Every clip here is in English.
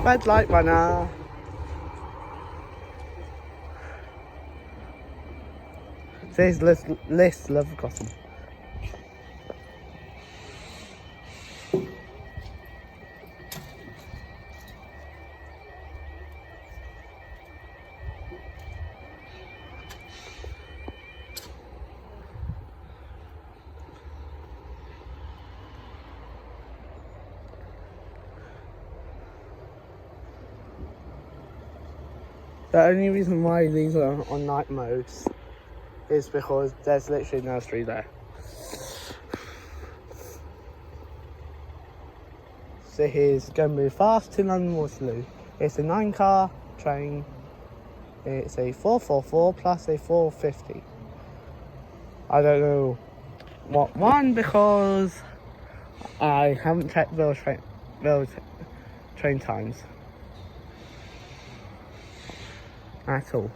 Red light runner. Says list love cotton. The only reason why these are on night modes is because there's literally no street there. So here's going to move fast to London Waterloo. It's a 9-car train. It's a 444 plus a 450. I don't know what one because I haven't checked those train times at all.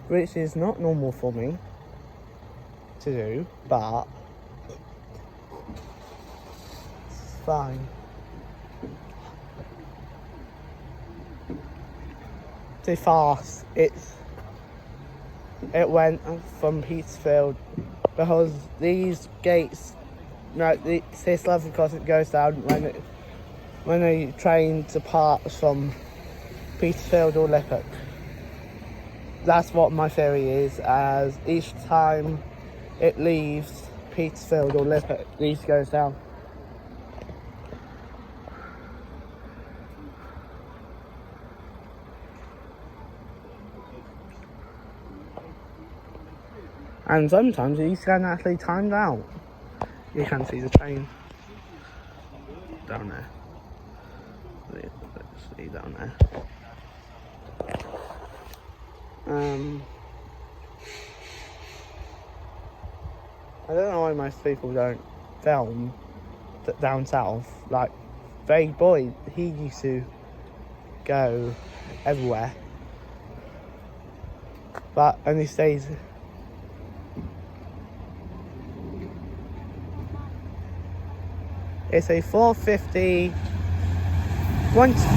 Which is not normal for me to do, but it's fine. Too fast. It went from Petersfield because these gates, no, this level because it goes down when a train departs from Petersfield or Lippert. That's what my theory is, as each time it leaves Petersfield or Lippert, these goes down. And sometimes these can actually time out. You can see the train down there. Let's see down there. I don't know why most people don't film down south. Like, Vague Boy, he used to go everywhere, but only stays. It's a 450. 1, 2, 4.